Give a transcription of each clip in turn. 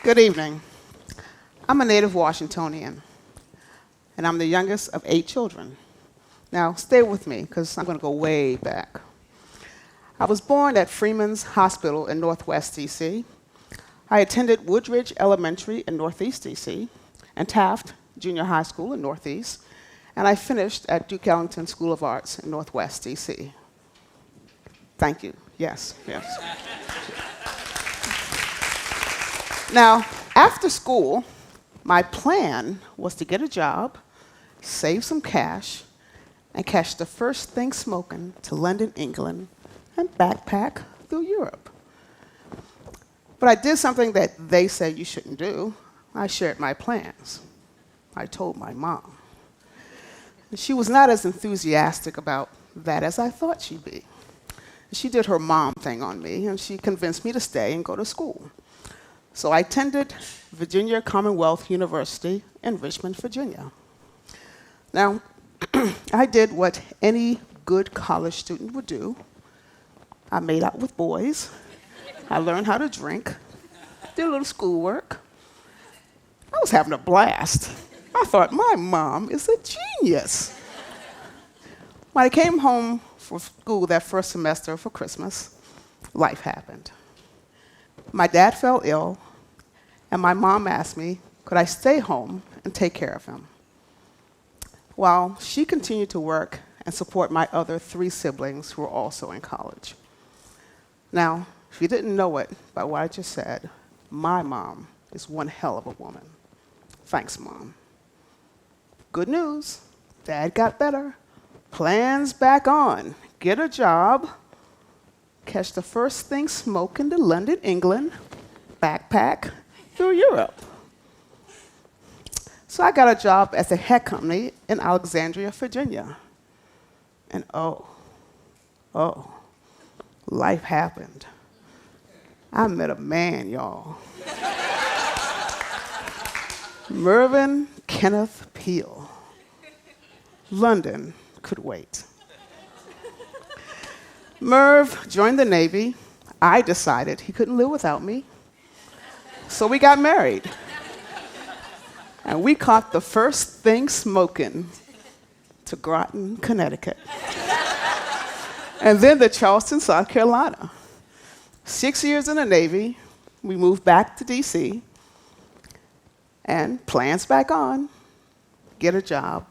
Good evening. I'm a native Washingtonian, and I'm the youngest of 8 children. Now, stay with me, because I'm going to go way back. I was born at Freeman's Hospital in Northwest D.C. I attended Woodridge Elementary in Northeast D.C. and Taft Junior High School in Northeast, and I finished at Duke Ellington School of Arts in Northwest D.C. Thank you. Yes, yes. Now, after school, my plan was to get a job, save some cash, and catch the first thing smoking to London, England, and backpack through Europe. But I did something that they said you shouldn't do. I shared my plans. I told my mom. She was not as enthusiastic about that as I thought she'd be. She did her mom thing on me, and she convinced me to stay and go to school. So I attended Virginia Commonwealth University in Richmond, Virginia. Now, I did what any good college student would do. I made out with boys. I learned how to drink, did a little schoolwork. I was having a blast. I thought, my mom is a genius. When I came home from school that first semester for Christmas, life happened. My dad fell ill, and my mom asked me, could I stay home and take care of him? While she continued to work and support my other 3 siblings who were also in college. Now, if you didn't know it by what I just said, my mom is one hell of a woman. Thanks, Mom. Good news, Dad got better. Plans back on. Get a job, catch the first thing smoking to London, England, backpack through Europe. So I got a job at the head company in Alexandria, Virginia. And oh, life happened. I met a man, y'all. Marian Kenneth Peele. London could wait. Merv joined the Navy. I decided he couldn't live without me. So we got married. And we caught the first thing smoking to Groton, Connecticut. And then to Charleston, South Carolina. 6 years in the Navy, we moved back to D.C., and plans back on, get a job,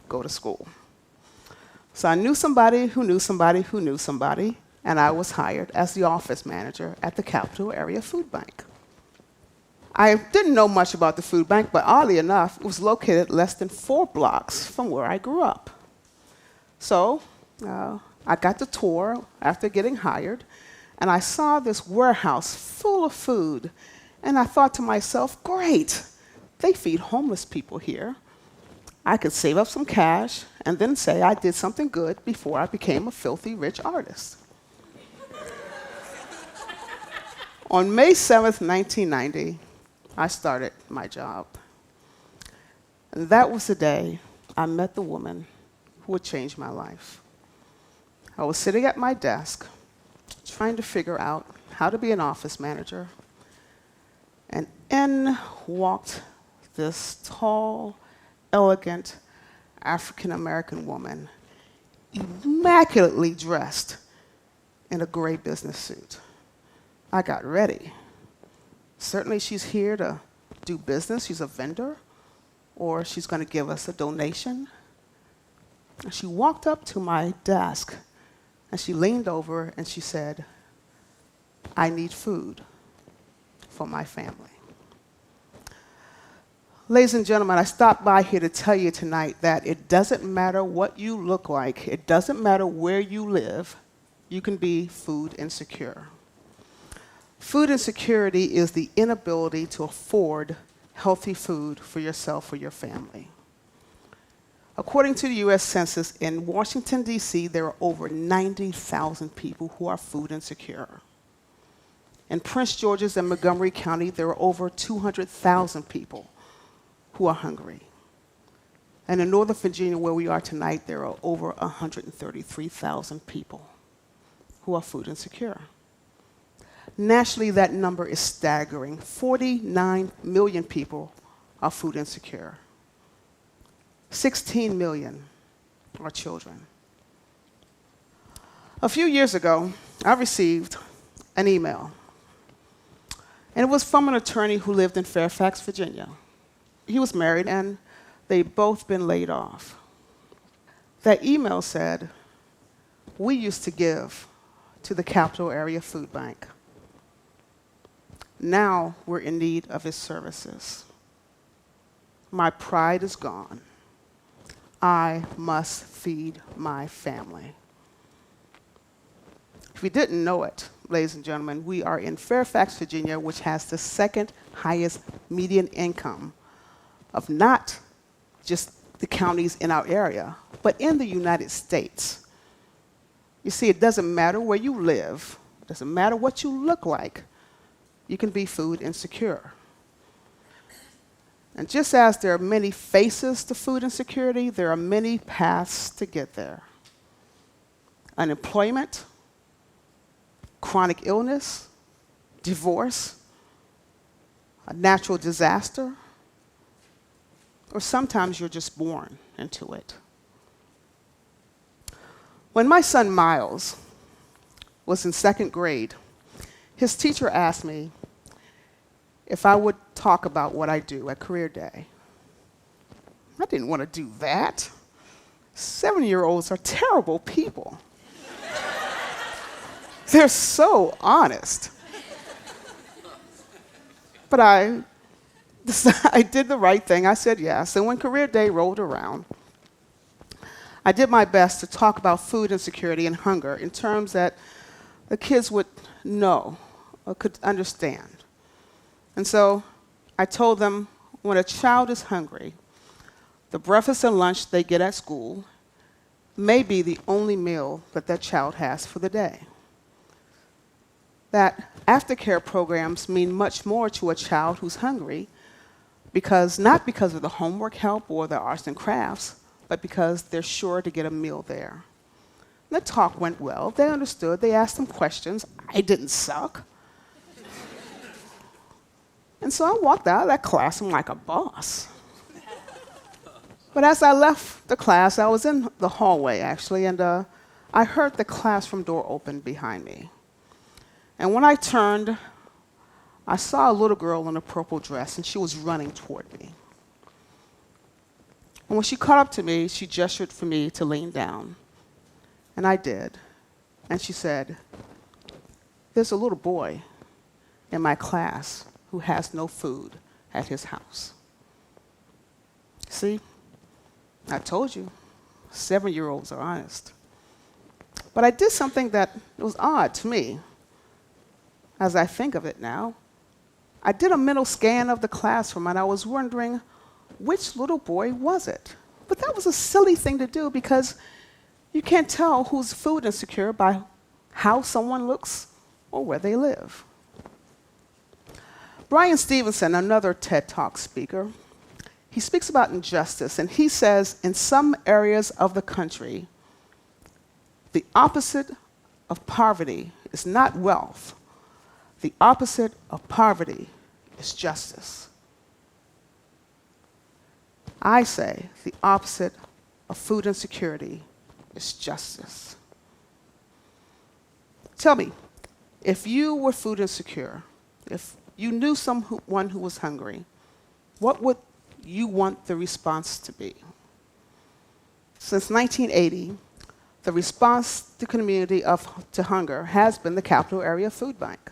go to school. So I knew somebody who knew somebody who knew somebody, and I was hired as the office manager at the Capital Area Food Bank. I didn't know much about the food bank, but oddly enough, it was located less than 4 blocks from where I grew up. So I got the tour after getting hired, and I saw this warehouse full of food, and I thought to myself, great, they feed homeless people here. I could save up some cash and then say I did something good before I became a filthy rich artist. On May 7th, 1990, I started my job. And that was the day I met the woman who would change my life. I was sitting at my desk, trying to figure out how to be an office manager, and in walked this tall, elegant African-American woman, immaculately dressed in a gray business suit. I got ready. Certainly she's here to do business. She's a vendor, or she's going to give us a donation. And she walked up to my desk, and she leaned over, and she said, I need food for my family. Ladies and gentlemen, I stopped by here to tell you tonight that it doesn't matter what you look like. It doesn't matter where you live. You can be food insecure. Food insecurity is the inability to afford healthy food for yourself or your family. According to the U.S. Census, in Washington, D.C., there are over 90,000 people who are food insecure. In Prince George's and Montgomery County, there are over 200,000 people who are hungry. And in Northern Virginia, where we are tonight, there are over 133,000 people who are food insecure. Nationally, that number is staggering. 49 million people are food insecure. 16 million are children. A few years ago, I received an email, and it was from an attorney who lived in Fairfax, Virginia. He was married, and they'd both been laid off. That email said, "We used to give to the Capital Area Food Bank. Now we're in need of its services. My pride is gone. I must feed my family." If you didn't know it, ladies and gentlemen, we are in Fairfax, Virginia, which has the second highest median income of not just the counties in our area, but in the United States. You see, it doesn't matter where you live, it doesn't matter what you look like, you can be food insecure. And just as there are many faces to food insecurity, there are many paths to get there. Unemployment, chronic illness, divorce, a natural disaster, or sometimes you're just born into it. When my son Miles was in second grade, his teacher asked me if I would talk about what I do at Career Day. I didn't want to do that. 7-year-olds are terrible people. They're so honest. But I did the right thing. I said yes. And when Career Day rolled around, I did my best to talk about food insecurity and hunger in terms that the kids would know or could understand. And so I told them when a child is hungry, the breakfast and lunch they get at school may be the only meal that that child has for the day. That aftercare programs mean much more to a child who's hungry not because of the homework help or the arts and crafts, but because they're sure to get a meal there. The talk went well. They understood. They asked them questions. I didn't suck. And so I walked out of that classroom like a boss. But as I left the class, I was in the hallway, actually, and I heard the classroom door open behind me. And when I turned, I saw a little girl in a purple dress, and she was running toward me. And when she caught up to me, she gestured for me to lean down. And I did. And she said, "There's a little boy in my class who has no food at his house." See, I told you, 7-year-olds are honest. But I did something that was odd to me. As I think of it now, I did a mental scan of the classroom, and I was wondering, which little boy was it? But that was a silly thing to do because you can't tell who's food insecure by how someone looks or where they live. Brian Stevenson, another TED Talk speaker, he speaks about injustice, and he says in some areas of the country, the opposite of poverty is not wealth. The opposite of poverty is justice. I say the opposite of food insecurity is justice. Tell me, if you were food insecure, if you knew someone who was hungry, what would you want the response to be? Since 1980, the response to the community to hunger has been the Capital Area Food Bank.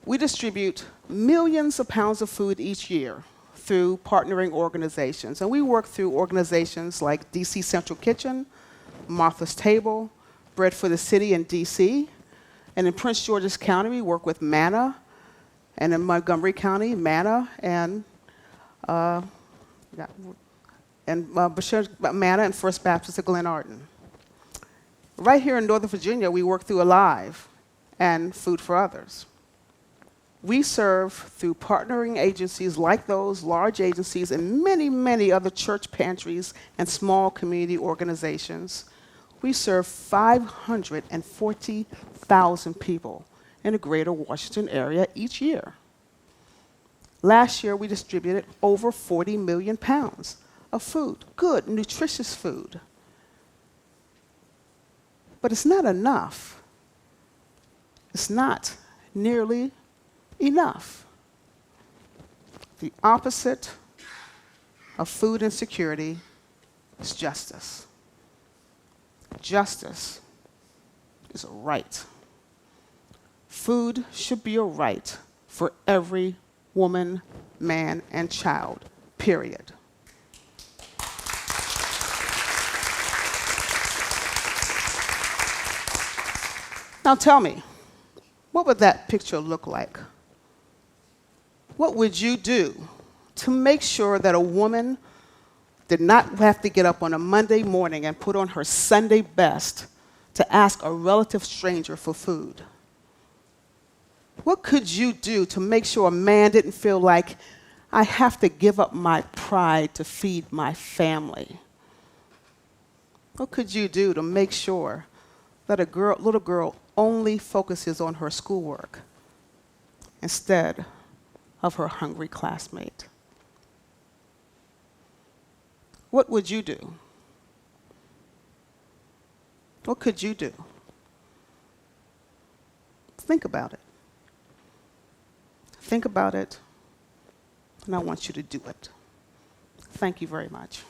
We distribute millions of pounds of food each year through partnering organizations. And we work through organizations like DC Central Kitchen, Martha's Table, Bread for the City in DC. And in Prince George's County, we work with MANA. And in Montgomery County, MANA and MANA and First Baptist of Glenarden. Right here in Northern Virginia, we work through Alive and Food for Others. We serve through partnering agencies like those, large agencies, and many, many other church pantries and small community organizations. We serve 540,000 people in the greater Washington area each year. Last year, we distributed over 40 million pounds of food, good, nutritious food. But it's not enough. It's not nearly enough. The opposite of food insecurity is justice. Justice is a right. Food should be a right for every woman, man, and child, period. Now tell me, what would that picture look like? What would you do to make sure that a woman did not have to get up on a Monday morning and put on her Sunday best to ask a relative stranger for food? What could you do to make sure a man didn't feel like, I have to give up my pride to feed my family? What could you do to make sure that a little girl only focuses on her schoolwork instead of her hungry classmate? What would you do? What could you do? Think about it. Think about it, and I want you to do it. Thank you very much.